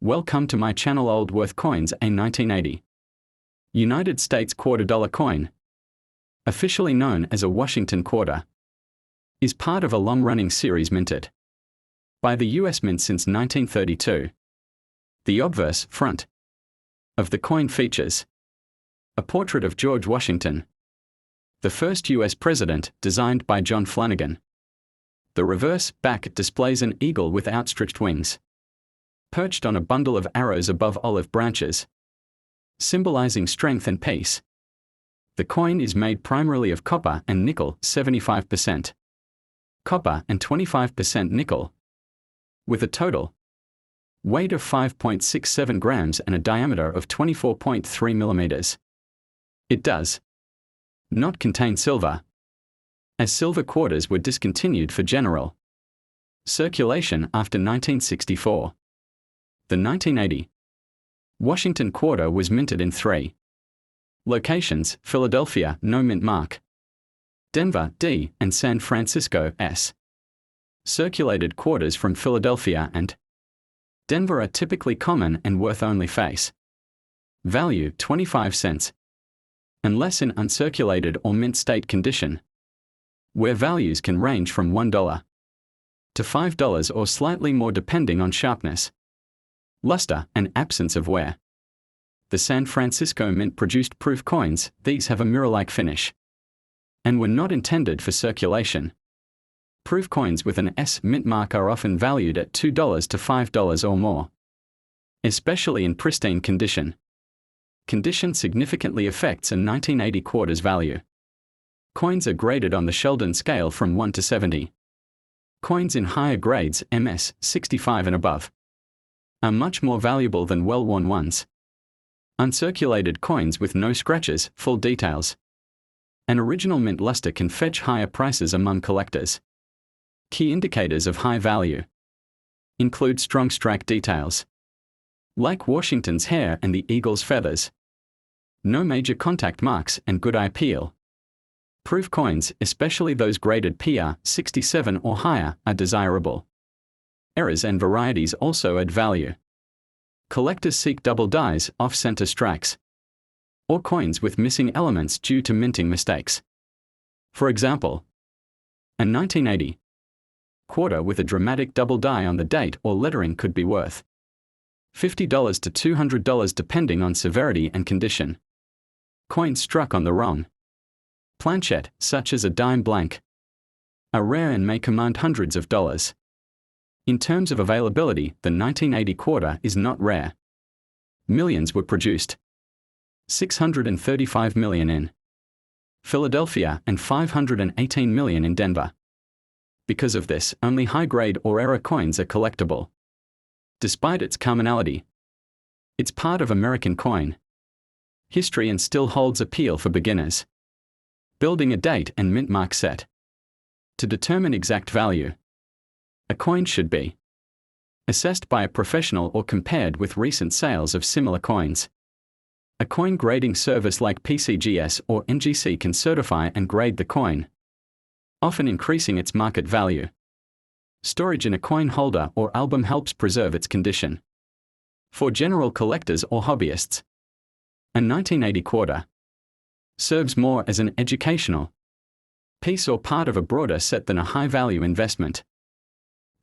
Welcome to my channel. Old Worth Coins, a 1980 United States $quarter coin, officially known as a Washington quarter, is part of a long-running series minted by the U.S. Mint since 1932. The obverse front of the coin features a portrait of George Washington, the first U.S. president, designed by John Flanagan. The reverse back displays an eagle with outstretched wings, perched on a bundle of arrows above olive branches, symbolizing strength and peace. The coin is made primarily of copper and nickel, 75% copper and 25% nickel, with a total weight of 5.67 grams and a diameter of 24.3 millimeters. It does not contain silver, as silver quarters were discontinued for general circulation after 1964. The 1980 Washington quarter was minted in 3 locations: Philadelphia, no mint mark; Denver, D, and San Francisco, S. Circulated quarters from Philadelphia and Denver are typically common and worth only face value 25 cents, unless in uncirculated or mint state condition, where values can range from $1 to $5 or slightly more depending on sharpness, luster, and absence of wear. The San Francisco Mint produced proof coins. These have a mirror-like finish and were not intended for circulation. Proof coins with an S mint mark are often valued at $2 to $5 or more, especially in pristine condition. Condition significantly affects a 1980 quarter's value. Coins are graded on the Sheldon scale from 1 to 70. Coins in higher grades, MS 65 and above, are much more valuable than well-worn ones. Uncirculated coins with no scratches, full details, and original mint luster can fetch higher prices among collectors. Key indicators of high value include strong strike details, like Washington's hair and the eagle's feathers, no major contact marks, and good eye appeal. Proof coins, especially those graded PR 67 or higher, are desirable. Errors and varieties also add value. Collectors seek double dies, off-center strikes, or coins with missing elements due to minting mistakes. For example, a 1980 quarter with a dramatic double die on the date or lettering could be worth $50 to $200 depending on severity and condition. Coins struck on the wrong planchette, such as a dime blank, are rare and may command hundreds of dollars. In terms of availability, the 1980 quarter is not rare. Millions were produced. 635 million in Philadelphia and 518 million in Denver. Because of this, only high-grade or error coins are collectible. Despite its commonality, it's part of American coin history and still holds appeal for beginners. Building a date and mint mark set. To determine exact value, a coin should be assessed by a professional or compared with recent sales of similar coins. A coin grading service like PCGS or NGC can certify and grade the coin, often increasing its market value. Storage in a coin holder or album helps preserve its condition. For general collectors or hobbyists, a 1980 quarter serves more as an educational piece or part of a broader set than a high-value investment.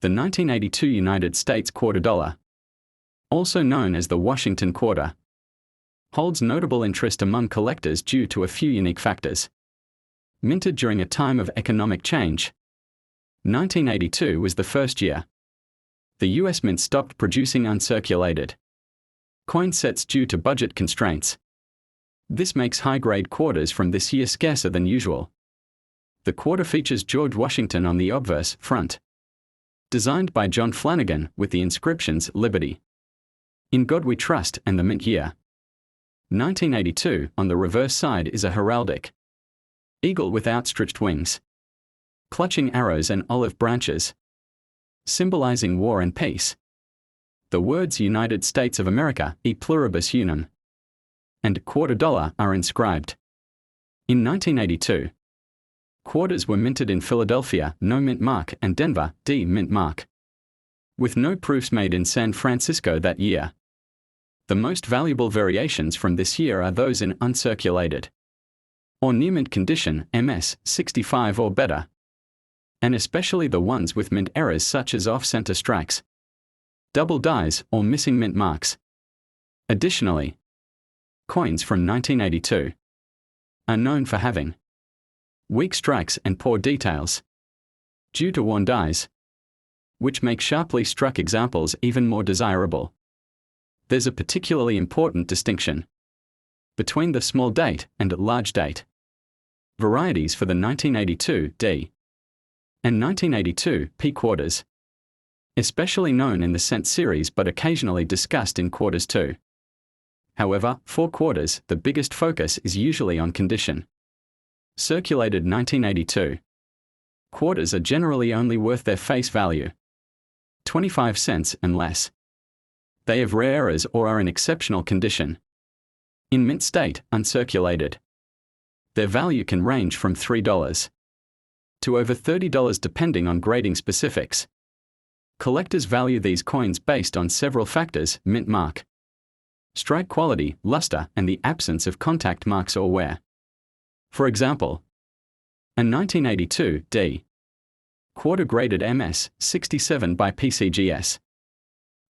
The 1982 United States quarter dollar, also known as the Washington quarter, holds notable interest among collectors due to a few unique factors. Minted during a time of economic change, 1982 was the first year the U.S. Mint stopped producing uncirculated coin sets due to budget constraints. This makes high-grade quarters from this year scarcer than usual. The quarter features George Washington on the obverse front, designed by John Flanagan, with the inscriptions Liberty, In God We Trust, and the mint year 1982. On the reverse side is a heraldic eagle with outstretched wings, clutching arrows and olive branches, symbolizing war and peace. The words United States of America, e pluribus unum, and quarter dollar are inscribed. In 1982, quarters were minted in Philadelphia, no mint mark, and Denver, D mint mark. with no proofs made in San Francisco that year. The most valuable variations from this year are those in uncirculated or near mint condition, MS 65 or better, and especially the ones with mint errors such as off-center strikes, double dies, or missing mint marks. Additionally, coins from 1982 are known for having weak strikes and poor details due to worn dies, which make sharply struck examples even more desirable. There's a particularly important distinction between the small date and large date varieties for the 1982 D and 1982 P quarters, especially known in the cent series but occasionally discussed in quarters too. However, for quarters, the biggest focus is usually on condition. Circulated 1982 quarters are generally only worth their face value, 25 cents and less. They have rare errors or are in exceptional condition. In mint state, uncirculated, their value can range from $3 to over $30 depending on grading specifics. Collectors value these coins based on several factors: mint mark, strike quality, luster, and the absence of contact marks or wear. For example, a 1982 D quarter graded MS 67 by PCGS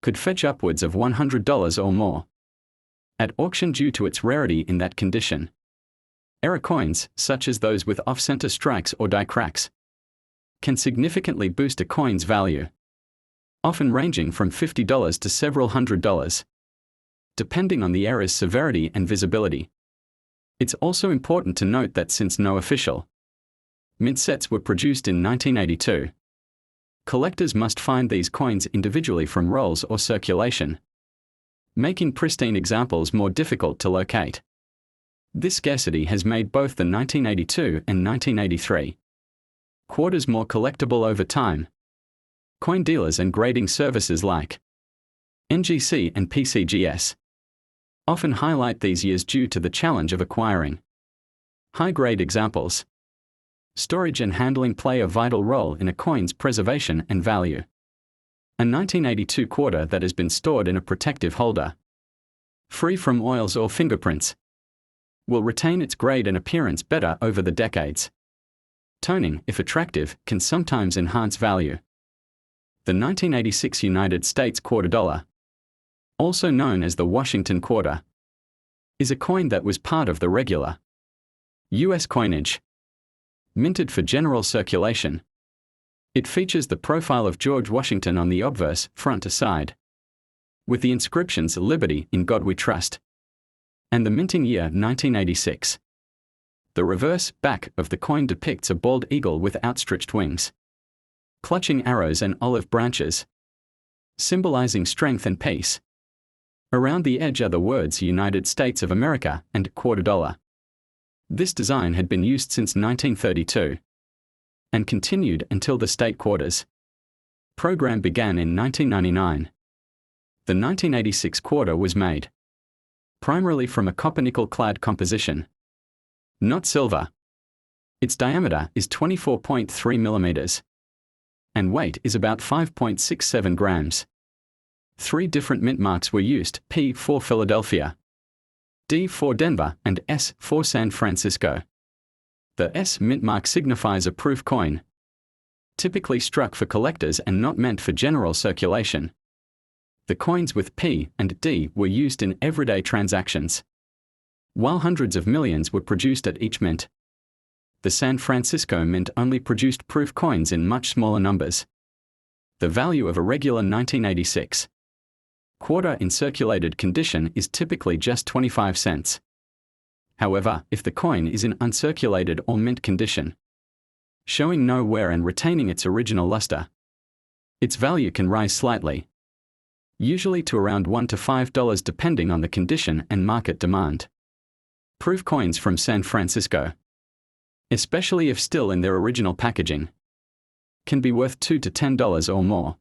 could fetch upwards of $100 or more at auction due to its rarity in that condition. Error coins, such as those with off-center strikes or die cracks, can significantly boost a coin's value, often ranging from $50 to several $100s, depending on the error's severity and visibility. It's also important to note that since no official mint sets were produced in 1982, collectors must find these coins individually from rolls or circulation, making pristine examples more difficult to locate. This scarcity has made both the 1982 and 1983 quarters more collectible over time. Coin dealers and grading services like NGC and PCGS often highlight these years due to the challenge of acquiring high-grade examples. Storage and handling play a vital role in a coin's preservation and value. A 1982 quarter that has been stored in a protective holder, free from oils or fingerprints, will retain its grade and appearance better over the decades. Toning, if attractive, can sometimes enhance value. The 1986 United States quarter dollar, also known as the Washington quarter, is a coin that was part of the regular U.S. coinage, minted for general circulation. It features the profile of George Washington on the obverse, front to side, with the inscriptions "Liberty, in God We Trust," and the minting year 1986. The reverse, back, of the coin depicts a bald eagle with outstretched wings, clutching arrows and olive branches, symbolizing strength and peace. Around the edge are the words United States of America and quarter dollar. This design had been used since 1932 and continued until the state quarters program began in 1999. The 1986 quarter was made primarily from a copper-nickel-clad composition, not silver. Its diameter is 24.3 millimeters, and weight is about 5.67 grams. 3 different mint marks were used: P for Philadelphia, D for Denver, and S for San Francisco. The S mint mark signifies a proof coin, typically struck for collectors and not meant for general circulation. The coins with P and D were used in everyday transactions, while hundreds of millions were produced at each mint. The San Francisco Mint only produced proof coins in much smaller numbers. The value of a regular 1986 quarter in circulated condition is typically just 25 cents. However, if the coin is in uncirculated or mint condition, showing no wear and retaining its original luster, its value can rise slightly, usually to around $1 to $5 depending on the condition and market demand. Proof coins from San Francisco, especially if still in their original packaging, can be worth $2 to $10 or more.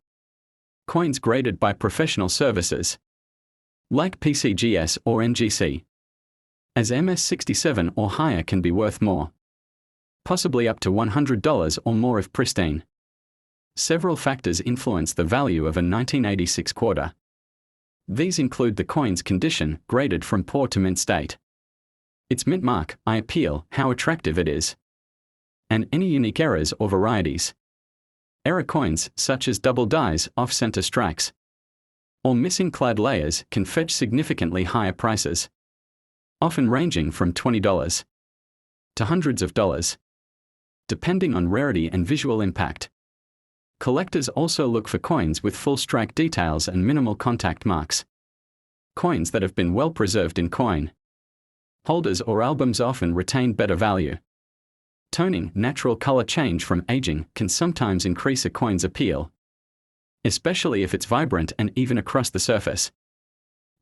Coins graded by professional services, like PCGS or NGC, as MS67 or higher, can be worth more, possibly up to $100 or more if pristine. Several factors influence the value of a 1986 quarter. These include the coin's condition, graded from poor to mint state, its mint mark, eye appeal, how attractive it is, and any unique errors or varieties. Error coins, such as double dies, off-center strikes, or missing clad layers, can fetch significantly higher prices, often ranging from $20 to hundreds of dollars, depending on rarity and visual impact. Collectors also look for coins with full strike details and minimal contact marks. Coins that have been well preserved in coin holders or albums often retain better value. Toning, natural color change from aging, can sometimes increase a coin's appeal, especially if it's vibrant and even across the surface.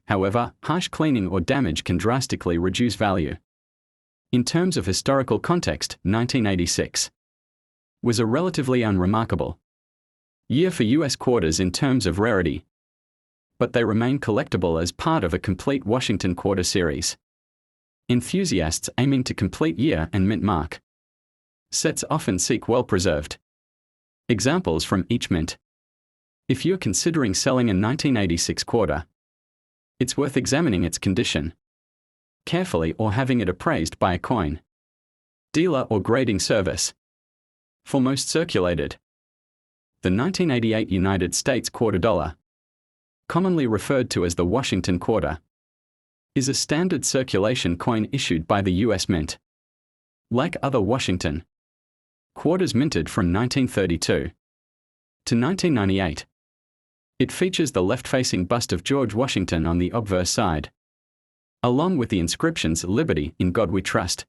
However, harsh cleaning or damage can drastically reduce value. In terms of historical context, 1986 was a relatively unremarkable year for US quarters in terms of rarity, but they remain collectible as part of a complete Washington quarter series. Enthusiasts aiming to complete year and mint mark sets often seek well-preserved examples from each mint. If you're considering selling a 1986 quarter, it's worth examining its condition carefully or having it appraised by a coin dealer or grading service. For most circulated, the 1988 United States quarter dollar, commonly referred to as the Washington quarter, is a standard circulation coin issued by the U.S. Mint. Like other Washington quarters minted from 1932 to 1998, it features the left-facing bust of George Washington on the obverse side, along with the inscriptions "Liberty, in God We Trust,"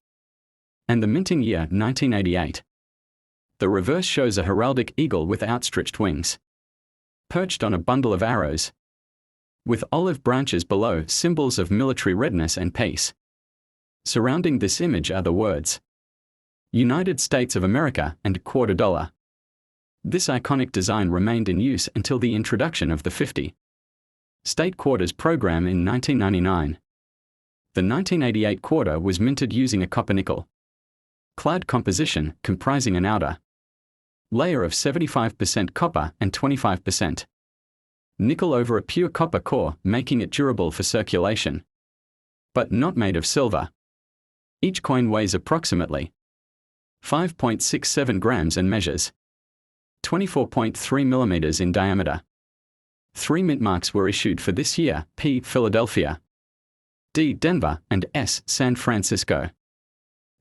and the minting year 1988. The reverse shows a heraldic eagle with outstretched wings, perched on a bundle of arrows, with olive branches below, symbols of military readiness and peace. Surrounding this image are the words United States of America and quarter dollar. This iconic design remained in use until the introduction of the 50 state quarters program in 1999. The 1988 quarter was minted using a copper-nickel clad composition comprising an outer layer of 75% copper and 25% nickel over a pure copper core, making it durable for circulation, but not made of silver. Each coin weighs approximately 5.67 grams and measures 24.3 millimeters in diameter. 3 mint marks were issued for this year: P. Philadelphia, D. Denver, and S. San Francisco.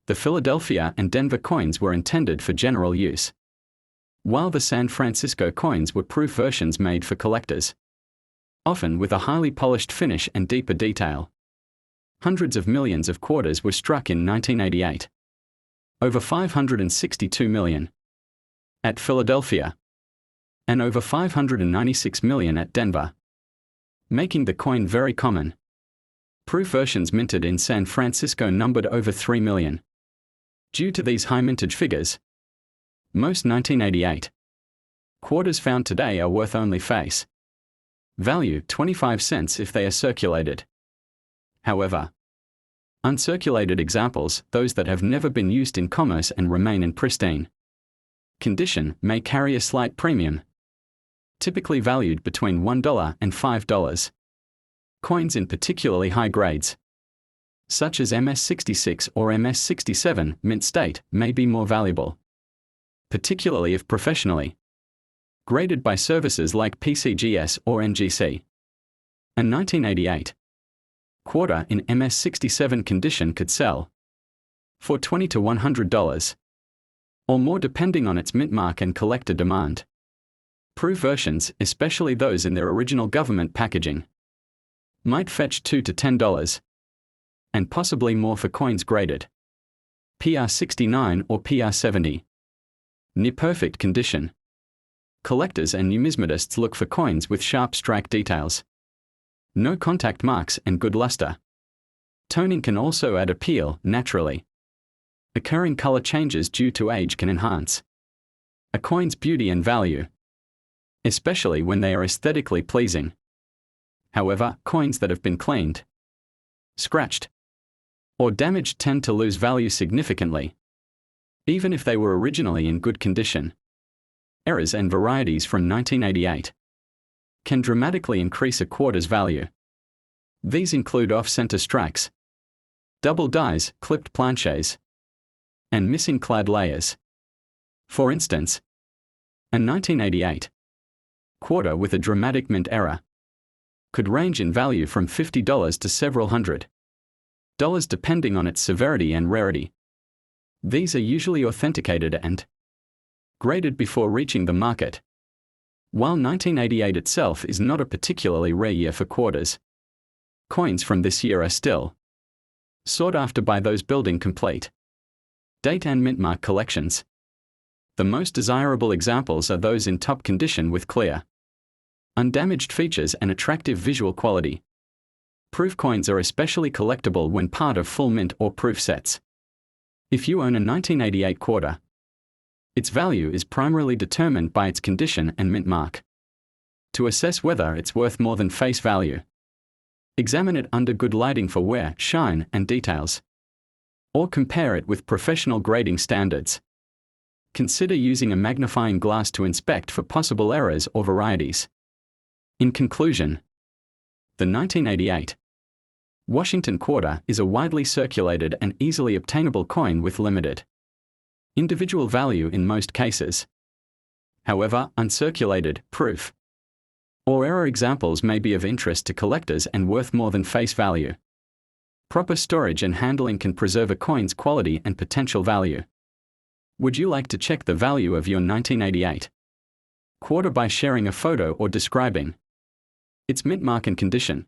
The Philadelphia and Denver coins were intended for general use, while the San Francisco coins were proof versions made for collectors, often with a highly polished finish and deeper detail. Hundreds of millions of quarters were struck in 1988. Over 562 million at Philadelphia, and over 596 million at Denver, making the coin very common. Proof versions minted in San Francisco numbered over 3 million. Due to these high mintage figures, most 1988 quarters found today are worth only face value 25 cents if they are circulated. However, uncirculated examples, those that have never been used in commerce and remain in pristine condition, may carry a slight premium, typically valued between $1 and $5. Coins in particularly high grades, such as MS-66 or MS-67 mint state, may be more valuable, particularly if professionally graded by services like PCGS or NGC. A 1988 quarter in MS-67 condition could sell for $20 to $100, or more depending on its mint mark and collector demand. Proof versions, especially those in their original government packaging, might fetch $2 to $10, and possibly more for coins graded PR69 or PR70. Near perfect condition. Collectors and numismatists look for coins with sharp strike details, no contact marks, and good luster. Toning can also add appeal naturally. Occurring color changes due to age can enhance a coin's beauty and value, especially when they are aesthetically pleasing. However, coins that have been cleaned, scratched, or damaged tend to lose value significantly, even if they were originally in good condition. errors and varieties from 1988 can dramatically increase a quarter's value. These include off-center strikes, double dies, clipped planches, and missing clad layers. For instance, a 1988 quarter with a dramatic mint error could range in value from $50 to several $100 depending on its severity and rarity. These are usually authenticated and graded before reaching the market. While 1988 itself is not a particularly rare year for quarters, coins from this year are still sought after by those building complete date and mint mark collections. The most desirable examples are those in top condition with clear, undamaged features and attractive visual quality. Proof coins are especially collectible when part of full mint or proof sets. If you own a 1988 quarter, its value is primarily determined by its condition and mint mark. To assess whether it's worth more than face value, examine it under good lighting for wear, shine, and details, or compare it with professional grading standards. Consider using a magnifying glass to inspect for possible errors or varieties. In conclusion, the 1988 Washington quarter is a widely circulated and easily obtainable coin with limited individual value in most cases. However, uncirculated, proof, or error examples may be of interest to collectors and worth more than face value. Proper storage and handling can preserve a coin's quality and potential value. Would you like to check the value of your 1988 quarter by sharing a photo or describing its mint mark and condition?